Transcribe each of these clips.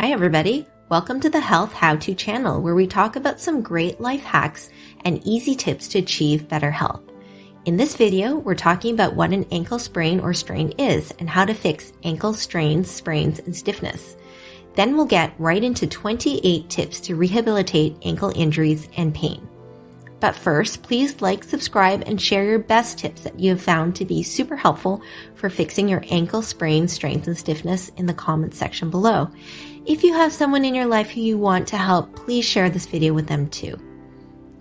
Hi everybody, welcome to the Health How-To channel where we talk about some great life hacks and easy tips to achieve better health. In this video, we're talking about what an ankle sprain or strain is and how to fix ankle strains, sprains, and stiffness. Then we'll get right into 28 tips to rehabilitate ankle injuries and pain. But first, please like, subscribe, and share your best tips that you have found to be super helpful for fixing your ankle sprains, strains, and stiffness in the comments section below. If you have someone in your life who you want to help, please share this video with them too.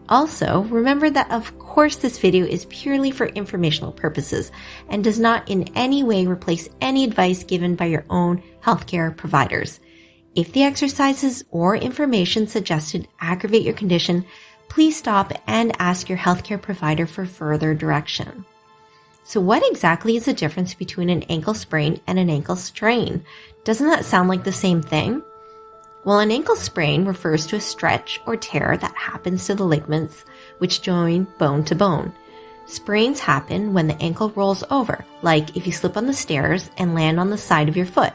Also, remember that of course this video is purely for informational purposes and does not in any way replace any advice given by your own healthcare providers. If the exercises or information suggested aggravate your condition, please stop and ask your healthcare provider for further direction. So what exactly is the difference between an ankle sprain and an ankle strain? Doesn't that sound like the same thing? Well, an ankle sprain refers to a stretch or tear that happens to the ligaments which join bone to bone. Sprains happen when the ankle rolls over, like if you slip on the stairs and land on the side of your foot,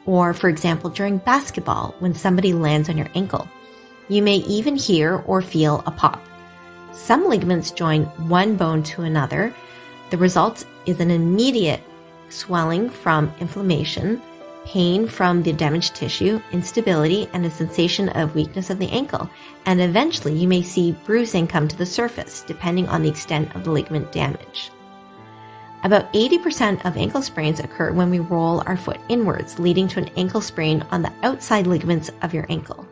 or for example during basketball when somebody lands on your ankle. You may even hear or feel a pop. Some ligaments join one bone to another. The result is an immediate swelling from inflammation, pain from the damaged tissue, instability, and a sensation of weakness of the ankle. And eventually you may see bruising come to the surface, depending on the extent of the ligament damage. About 80% of ankle sprains occur when we roll our foot inwards, leading to an ankle sprain on the outside ligaments of your ankle.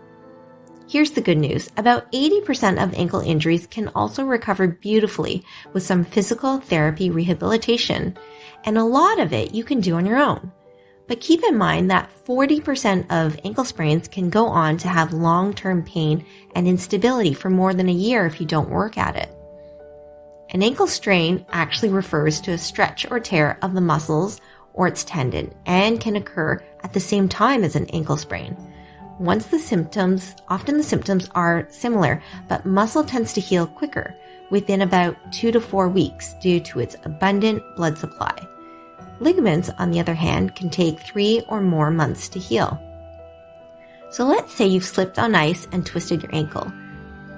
Here's the good news. About 80% of ankle injuries can also recover beautifully with some physical therapy rehabilitation, and a lot of it you can do on your own. But keep in mind that 40% of ankle sprains can go on to have long-term pain and instability for more than a year if you don't work at it. An ankle strain actually refers to a stretch or tear of the muscles or its tendon and can occur at the same time as an ankle sprain. Often the symptoms are similar, but muscle tends to heal quicker within about 2 to 4 weeks due to its abundant blood supply. Ligaments, on the other hand, can take 3 or more months to heal. So let's say you've slipped on ice and twisted your ankle.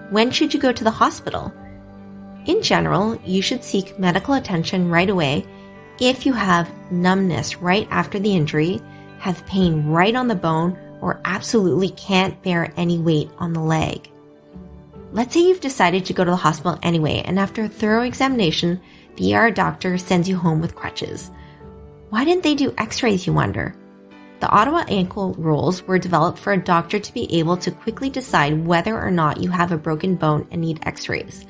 When should you go to the hospital? In general, you should seek medical attention right away if you have numbness right after the injury, have pain right on the bone, or absolutely can't bear any weight on the leg. Let's say you've decided to go to the hospital anyway, and after a thorough examination, the ER doctor sends you home with crutches. Why didn't they do x-rays, you wonder? The Ottawa ankle rules were developed for a doctor to be able to quickly decide whether or not you have a broken bone and need x-rays.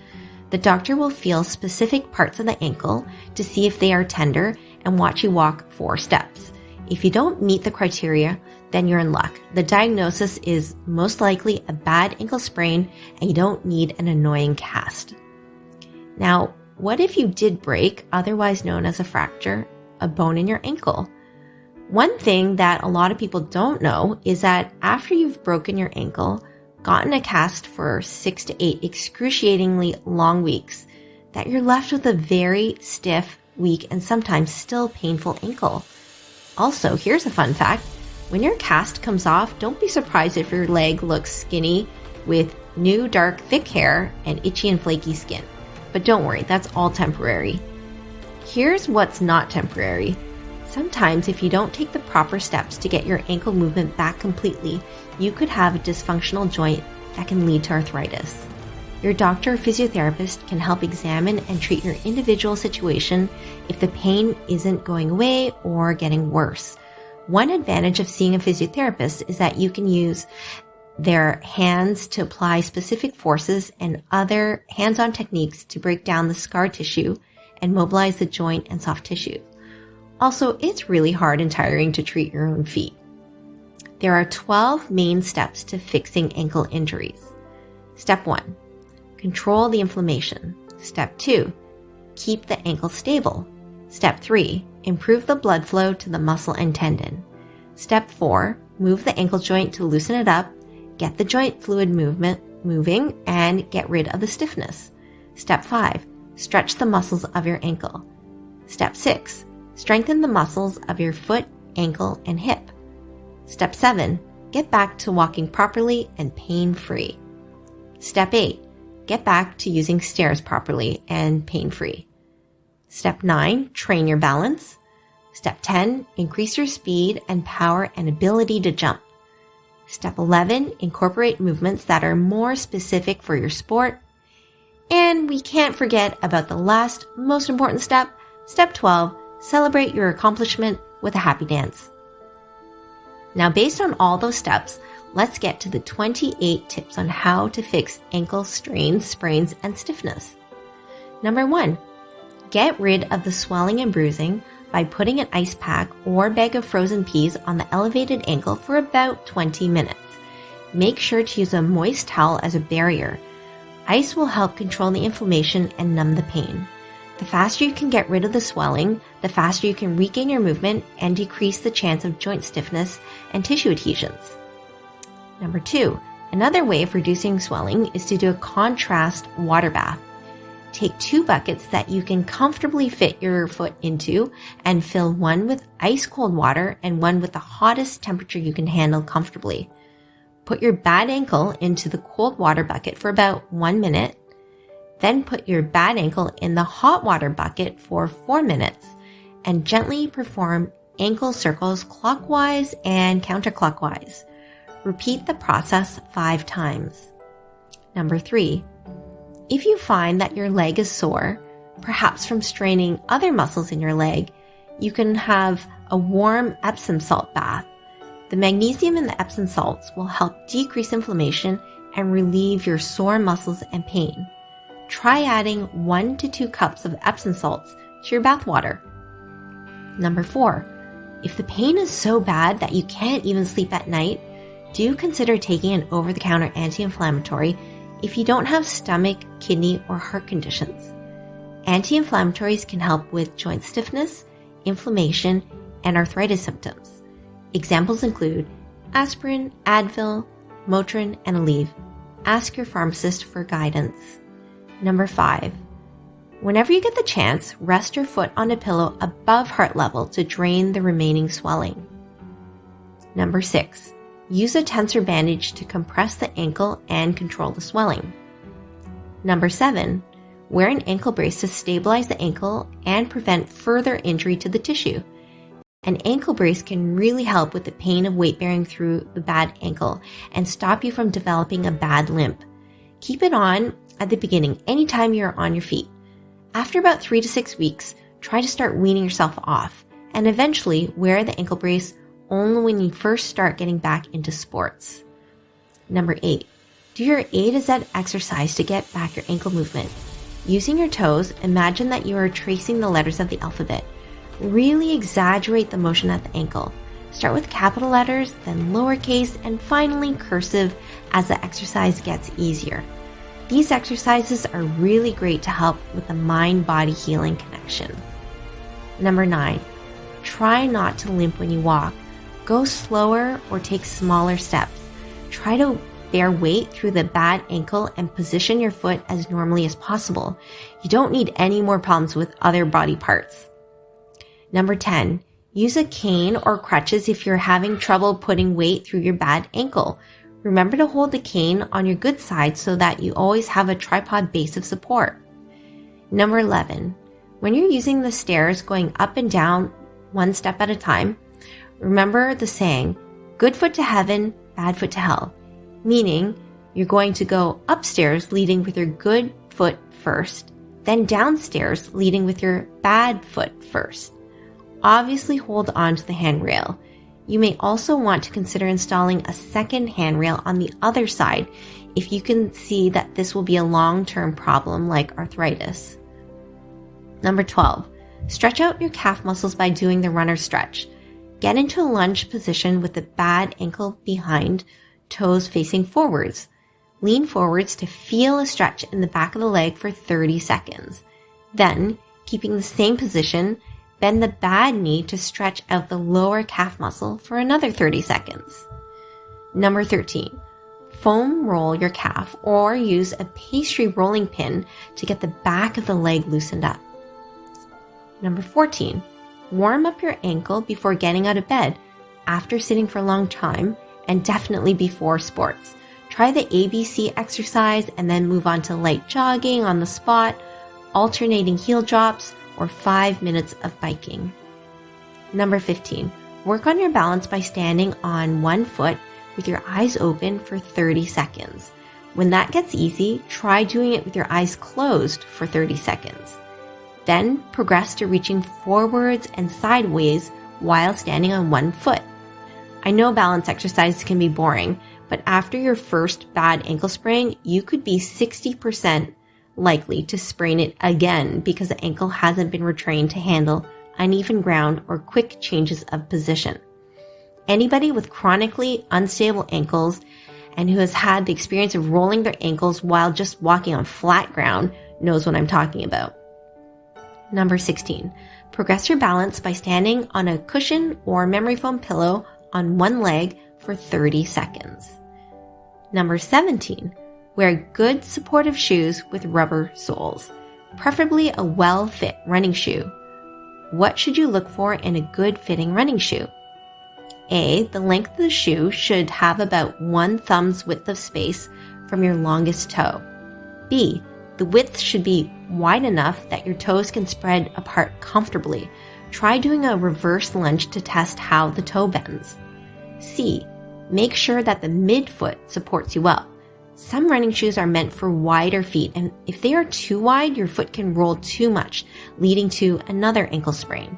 The doctor will feel specific parts of the ankle to see if they are tender and watch you walk 4 steps. If you don't meet the criteria, then you're in luck. The diagnosis is most likely a bad ankle sprain and you don't need an annoying cast. Now, what if you did break, otherwise known as a fracture, a bone in your ankle? One thing that a lot of people don't know is that after you've broken your ankle, gotten a cast for 6 to 8 excruciatingly long weeks, that you're left with a very stiff, weak, and sometimes still painful ankle. Also, here's a fun fact. When your cast comes off, don't be surprised if your leg looks skinny with new, dark, thick hair and itchy and flaky skin. But don't worry, that's all temporary. Here's what's not temporary. Sometimes if you don't take the proper steps to get your ankle movement back completely, you could have a dysfunctional joint that can lead to arthritis. Your doctor or physiotherapist can help examine and treat your individual situation if the pain isn't going away or getting worse. One advantage of seeing a physiotherapist is that you can use their hands to apply specific forces and other hands-on techniques to break down the scar tissue and mobilize the joint and soft tissue. Also, it's really hard and tiring to treat your own feet. There are 12 main steps to fixing ankle injuries. Step 1. Control the inflammation. Step 2. Keep the ankle stable. Step 3. Improve the blood flow to the muscle and tendon. Step 4. Move the ankle joint to loosen it up, get the joint fluid moving, and get rid of the stiffness. Step 5. Stretch the muscles of your ankle. Step 6. Strengthen the muscles of your foot, ankle, and hip. Step 7. get back to walking properly and pain-free. Step 8, get back to using stairs properly and pain-free. Step 9, train your balance. Step 10, increase your speed and power and ability to jump. Step 11, incorporate movements that are more specific for your sport. And we can't forget about the last, most important step, Step 12, celebrate your accomplishment with a happy dance. Now, based on all those steps, let's get to the 28 tips on how to fix ankle strains, sprains, and stiffness. Number 1, get rid of the swelling and bruising by putting an ice pack or bag of frozen peas on the elevated ankle for about 20 minutes. Make sure to use a moist towel as a barrier. Ice will help control the inflammation and numb the pain. The faster you can get rid of the swelling, the faster you can regain your movement and decrease the chance of joint stiffness and tissue adhesions. Number 2, another way of reducing swelling is to do a contrast water bath. Take 2 buckets that you can comfortably fit your foot into and fill one with ice cold water and one with the hottest temperature you can handle comfortably. Put your bad ankle into the cold water bucket for about 1 minute. Then put your bad ankle in the hot water bucket for 4 minutes and gently perform ankle circles clockwise and counterclockwise. Repeat the process 5 times. Number 3, if you find that your leg is sore, perhaps from straining other muscles in your leg, you can have a warm Epsom salt bath. The magnesium in the Epsom salts will help decrease inflammation and relieve your sore muscles and pain. Try adding 1 to 2 cups of Epsom salts to your bath water. Number 4, if the pain is so bad that you can't even sleep at night, do consider taking an over-the-counter anti-inflammatory if you don't have stomach, kidney, or heart conditions. Anti-inflammatories can help with joint stiffness, inflammation, and arthritis symptoms. Examples include aspirin, Advil, Motrin, and Aleve. Ask your pharmacist for guidance. Number 5, whenever you get the chance, rest your foot on a pillow above heart level to drain the remaining swelling. Number 6, use a tensor bandage to compress the ankle and control the swelling. Number 7, wear an ankle brace to stabilize the ankle and prevent further injury to the tissue. An ankle brace can really help with the pain of weight bearing through the bad ankle and stop you from developing a bad limp. Keep it on at the beginning anytime you're on your feet. After about 3 to 6 weeks, try to start weaning yourself off and eventually wear the ankle brace only when you first start getting back into sports. Number 8, do your A to Z exercise to get back your ankle movement. Using your toes, imagine that you are tracing the letters of the alphabet. Really exaggerate the motion at the ankle. Start with capital letters, then lowercase, and finally cursive as the exercise gets easier. These exercises are really great to help with the mind-body healing connection. Number 9, try not to limp when you walk. Go slower or take smaller steps. Try to bear weight through the bad ankle and position your foot as normally as possible. You don't need any more problems with other body parts. Number 10, use a cane or crutches if you're having trouble putting weight through your bad ankle. Remember to hold the cane on your good side so that you always have a tripod base of support. Number 11, when you're using the stairs going up and down 1 step at a time, remember the saying, good foot to heaven, bad foot to hell, meaning you're going to go upstairs leading with your good foot first, then downstairs leading with your bad foot first. Obviously hold on to the handrail. You may also want to consider installing a second handrail on the other side if you can see that this will be a long-term problem like arthritis. Number 12, stretch out your calf muscles by doing the runner stretch. Get into a lunge position with the bad ankle behind, toes facing forwards. Lean forwards to feel a stretch in the back of the leg for 30 seconds. Then, keeping the same position, bend the bad knee to stretch out the lower calf muscle for another 30 seconds. Number 13, foam roll your calf or use a pastry rolling pin to get the back of the leg loosened up. Number 14, warm up your ankle before getting out of bed. After sitting for a long time, and definitely before sports. Try the ABC exercise and then move on to light jogging on the spot, alternating heel drops, or 5 minutes of biking. Number 15, work on your balance by standing on one foot with your eyes open for 30 seconds. When that gets easy, try doing it with your eyes closed for 30 seconds. Then progress to reaching forwards and sideways while standing on one foot. I know balance exercises can be boring, but after your first bad ankle sprain, you could be 60% likely to sprain it again because the ankle hasn't been retrained to handle uneven ground or quick changes of position. Anybody with chronically unstable ankles and who has had the experience of rolling their ankles while just walking on flat ground knows what I'm talking about. Number 16, progress your balance by standing on a cushion or memory foam pillow on one leg for 30 seconds. Number 17, wear good supportive shoes with rubber soles, preferably a well-fit running shoe. What should you look for in a good fitting running shoe? A, the length of the shoe should have about 1 thumb's width of space from your longest toe. B, the width should be wide enough that your toes can spread apart comfortably. Try doing a reverse lunge to test how the toe bends. C, make sure that the midfoot supports you well. Some running shoes are meant for wider feet, and if they are too wide, your foot can roll too much, leading to another ankle sprain.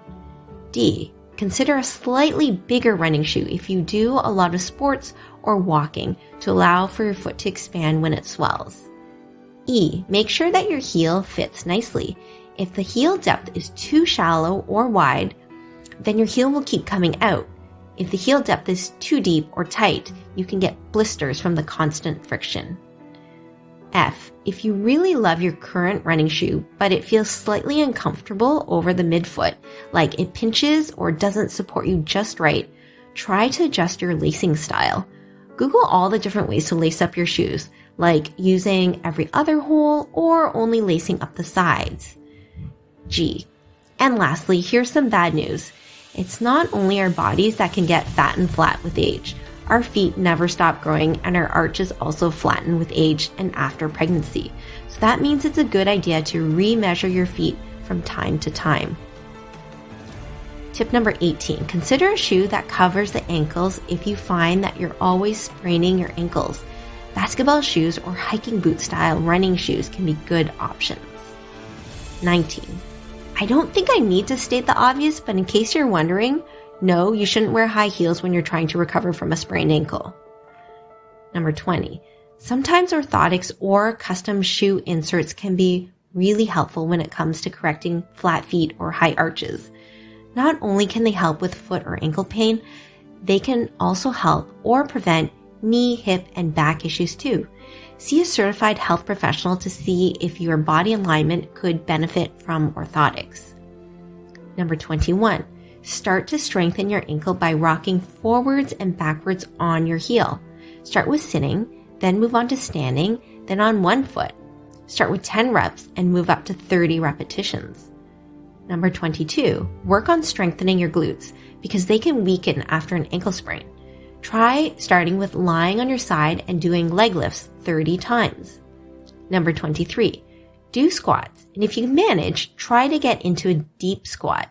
D, consider a slightly bigger running shoe if you do a lot of sports or walking to allow for your foot to expand when it swells. E, make sure that your heel fits nicely. If the heel depth is too shallow or wide, then your heel will keep coming out. If the heel depth is too deep or tight, you can get blisters from the constant friction. F, if you really love your current running shoe, but it feels slightly uncomfortable over the midfoot, like it pinches or doesn't support you just right, try to adjust your lacing style. Google all the different ways to lace up your shoes, like using every other hole or only lacing up the sides. G, and lastly, here's some bad news. It's not only our bodies that can get fat and flat with age. Our feet never stop growing and our arches also flatten with age and after pregnancy. So that means it's a good idea to re-measure your feet from time to time. Tip number 18, consider a shoe that covers the ankles if you find that you're always spraining your ankles. Basketball shoes or hiking boot style running shoes can be good options. 19. I don't think I need to state the obvious, but in case you're wondering, no, you shouldn't wear high heels when you're trying to recover from a sprained ankle. Number 20. Sometimes orthotics or custom shoe inserts can be really helpful when it comes to correcting flat feet or high arches. Not only can they help with foot or ankle pain, they can also help or prevent knee, hip, and back issues too. See a certified health professional to see if your body alignment could benefit from orthotics. Number 21. Start to strengthen your ankle by rocking forwards and backwards on your heel. Start with sitting, then move on to standing, then on one foot. Start with 10 reps and move up to 30 repetitions. Number 22. Work on strengthening your glutes because they can weaken after an ankle sprain. Try starting with lying on your side and doing leg lifts 30 times. Number 23. Do squats, and if you manage, try to get into a deep squat.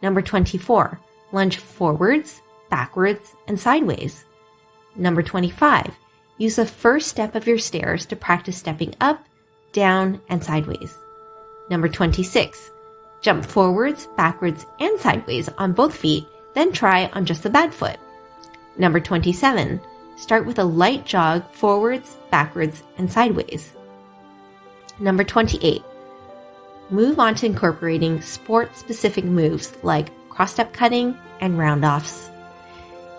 Number 24. Lunge forwards, backwards, and sideways. Number 25. Use the first step of your stairs to practice stepping up, down, and sideways. Number 26. Jump forwards, backwards, and sideways on both feet, then try on just the bad foot. Number 27. Start with a light jog forwards, backwards, and sideways. Number 28. Move on to incorporating sport-specific moves like cross-step cutting and round-offs.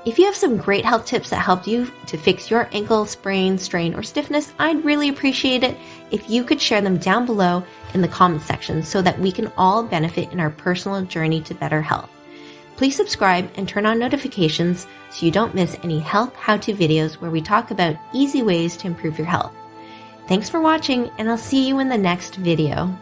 If you have some great health tips that helped you to fix your ankle sprain, strain, or stiffness, I'd really appreciate it if you could share them down below in the comments section so that we can all benefit in our personal journey to better health. Please subscribe and turn on notifications so you don't miss any health how-to videos where we talk about easy ways to improve your health. Thanks for watching, and I'll see you in the next video.